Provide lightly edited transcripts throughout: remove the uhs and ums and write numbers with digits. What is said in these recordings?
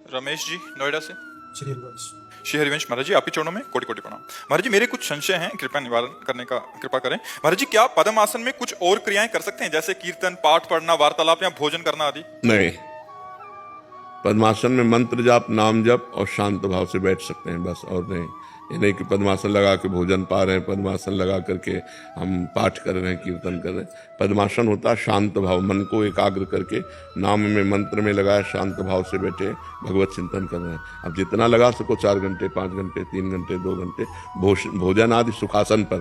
रमेश जी, नोएडा से। श्री हरिवंश। श्री हरिवंश महाराज जी, आपके चरणों में कोटि कोटि प्रणाम। महाराज जी, मेरे कुछ संशय हैं, कृपया निवारण करने का कृपा करें। महाराज जी, क्या पद्मासन में कुछ और क्रियाएं कर सकते हैं, जैसे कीर्तन, पाठ पढ़ना, वार्तालाप या भोजन करना आदि? नहीं, पद्मासन में मंत्र जाप, नाम जप और शांत भाव से बैठ सकते हैं, बस, और नहीं। ये नहीं कि पद्मासन लगा के भोजन पा रहे हैं, पद्मासन लगा करके हम पाठ कर रहे हैं, कीर्तन कर रहे हैं। पद्मासन होता है शांत भाव, मन को एकाग्र करके नाम में, मंत्र में लगाया, शांत भाव से बैठे भगवत चिंतन कर रहे हैं। अब जितना लगा सको, 4 घंटे, 5 घंटे, 3 घंटे, 2 घंटे, भोजन आदि सुखासन पर,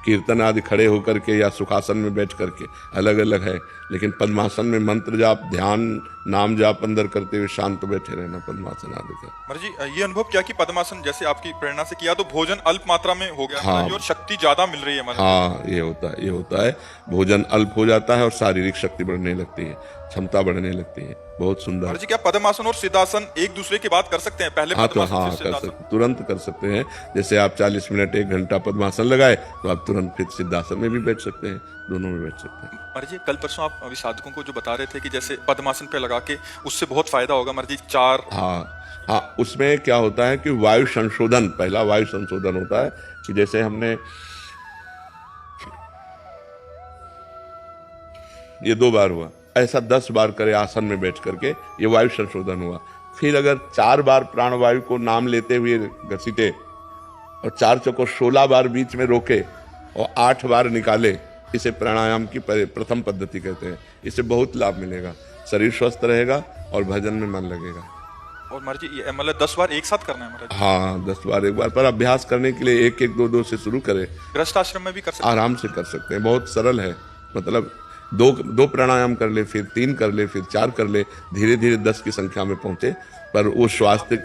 कीर्तन आदि खड़े होकर के या सुखासन में बैठ करके, अलग अलग है। लेकिन पद्मासन में मंत्र जाप, ध्यान, नाम जाप अंदर करते हुए शांत बैठे रहना, पद्मासन आदि का। महाराज जी, ये अनुभव क्या कि पद्मासन जैसे आपकी प्रेरणा से किया तो भोजन अल्प मात्रा में हो गया, हाँ, महाराज जी, और शक्ति ज्यादा मिल रही है महाराज। हाँ, ये होता है। भोजन अल्प हो जाता है और शारीरिक शक्ति बढ़ने लगती है, क्षमता बढ़ने लगती है। बहुत सुंदर। महाराज जी, क्या पद्मासन और सिद्धासन एक दूसरे के बाद कर सकते हैं? पहले हाँ, पद्मासन, फिर कर सिद्धासन? सकते, तुरंत कर सकते हैं। जैसे आप 40 मिनट 1 घंटा पद्मासन लगाए तो आप तुरंत फिर सिद्धासन में भी बैठ सकते हैं, दोनों में बैठ सकते हैं। महाराज जी, कल परसों आप अभी साधकों को जो बता रहे थे कि जैसे पद्मासन पे लगा के उससे बहुत फायदा होगा महाराज जी, 4। हाँ, उसमें क्या होता है कि वायु संशोधन, पहला वायु संशोधन होता है कि जैसे हमने ये 2 बार हुआ, ऐसा 10 बार करे आसन में बैठ करके, ये वायु संशोधन हुआ। फिर अगर 4 बार प्राणवायु को नाम लेते हुए घसीटे और 4 चौको 16 बार बीच में रोके और 8 बार निकाले, इसे प्राणायाम की प्रथम पद्धति कहते हैं। इससे बहुत लाभ मिलेगा, शरीर स्वस्थ रहेगा और भजन में मन लगेगा। और महाराज जी, ये मतलब 10 बार एक साथ करना है महाराज जी? हाँ, 10 बार एक बार, पर अभ्यास करने के लिए 1-1, 2-2 से शुरू करें। गृहस्थ आश्रम में भी कर सकते हैं? आराम से कर सकते हैं, बहुत सरल है। मतलब 2 प्राणायाम कर ले, फिर 3 कर ले, फिर 4 कर ले, धीरे धीरे 10 की संख्या में पहुंचे। पर वो स्वास्थ्य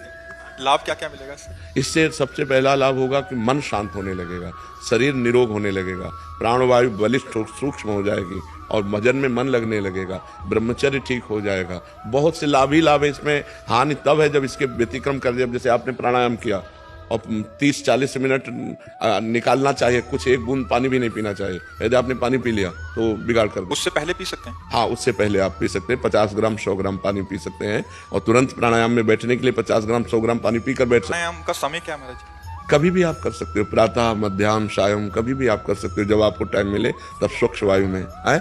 लाभ क्या क्या मिलेगा इससे? सबसे पहला लाभ होगा कि मन शांत होने लगेगा, शरीर निरोग होने लगेगा, प्राणवायु बलिष्ठ सूक्ष्म हो जाएगी और भजन में मन लगने लगेगा, ब्रह्मचर्य ठीक हो जाएगा। बहुत से लाभ ही लाभ है इसमें। हानि तब है जब इसके व्यतिक्रम कर दे। जैसे आपने प्राणायाम किया और 30-40 मिनट निकालना चाहिए, कुछ 1 बूंद पानी भी नहीं पीना चाहिए। यदि आपने पानी पी लिया तो बिगाड़ कर दे। उससे पहले पी सकते हैं? हाँ, उससे पहले आप पी सकते हैं। 50 ग्राम 100 ग्राम पानी पी सकते हैं और तुरंत प्राणायाम में बैठने के लिए 50 ग्राम 100 ग्राम पानी पीकर बैठ सकते हैं। प्राणायाम का समय क्या है महाराज जी? कभी भी आप कर सकते हो, प्रातः, मध्याह्न, सायं, कभी भी आप कर सकते हो, जब आपको टाइम मिले तब स्वच्छ वायु में है।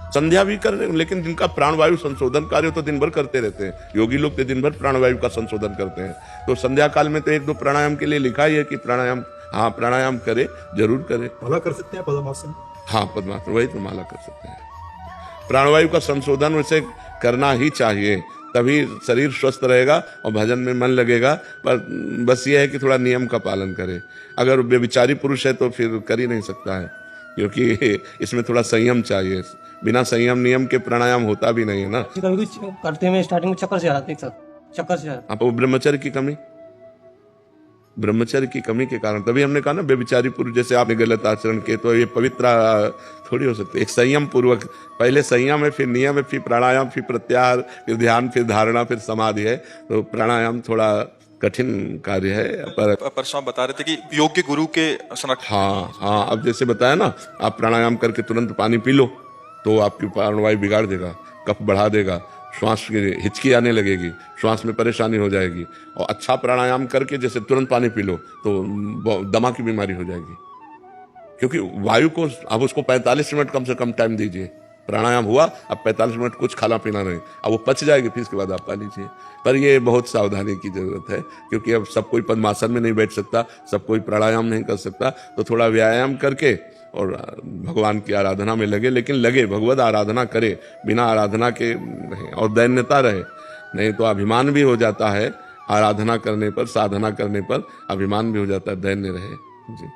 संध्या भी कर रहे हो, लेकिन जिनका प्राणवायु संशोधन कार्य तो दिन भर करते रहते हैं। योगी लोग तो दिन भर प्राणवायु का संशोधन करते हैं। तो संध्या काल में तो 1-2 प्राणायाम के लिए लिखा ही है कि प्राणायाम, हाँ, प्राणायाम करे, जरूर करे। माला कर सकते हैं पद्मासन? हाँ, पद्मासन, वही तो माला कर सकते हैं। प्राणवायु का संशोधन वैसे करना ही चाहिए, तभी शरीर स्वस्थ रहेगा और भजन में मन लगेगा। पर बस ये है कि थोड़ा नियम का पालन करे। अगर व्यभिचारी पुरुष है तो फिर कर ही नहीं सकता है, क्योंकि इसमें थोड़ा संयम चाहिए। बिना संयम नियम के प्राणायाम होता भी नहीं है ना। कभी करते में स्टार्टिंग में चक्कर से आ रहा था, चक्कर से आप वो ब्रह्मचर्य की कमी के कारण, तभी हमने कहा ना, व्यभिचारी पुरुष जैसे आपने गलत आचरण किए तो ये पवित्र थोड़ी हो सकते। एक संयम पूर्वक, पहले संयम है, फिर नियम है, फिर प्राणायाम, फिर प्रत्याहार, फिर ध्यान, फिर धारणा, फिर समाधि है। तो प्राणायाम थोड़ा कठिन कार्य है। पर परसों आप बता रहे थे कि योग्य गुरु के संरक्षण। हाँ, अब जैसे बताया ना, आप प्राणायाम करके तुरंत पानी पी लो तो आपकी प्राणवायु बिगाड़ देगा, कफ बढ़ा देगा, श्वास की हिचकी आने लगेगी, श्वास में परेशानी हो जाएगी। और अच्छा प्राणायाम करके जैसे तुरंत पानी पी लो तो दमा की बीमारी हो जाएगी, क्योंकि वायु को अब उसको 45 मिनट कम से कम टाइम दीजिए। प्राणायाम हुआ, अब 45 मिनट कुछ खाना पीना नहीं, अब वो पच जाएगी, फिर इसके बाद आप पा लीजिए। पर ये बहुत सावधानी की जरूरत है, क्योंकि अब सब कोई पद्मासन में नहीं बैठ सकता, सब कोई प्राणायाम नहीं कर सकता। तो थोड़ा व्यायाम करके और भगवान की आराधना में लगे, लेकिन लगे, भगवत आराधना करे, बिना आराधना के नहीं। और दैन्यता रहे, नहीं तो अभिमान भी हो जाता है। आराधना करने पर, साधना करने पर अभिमान भी हो जाता है, दैन्य रहे जी।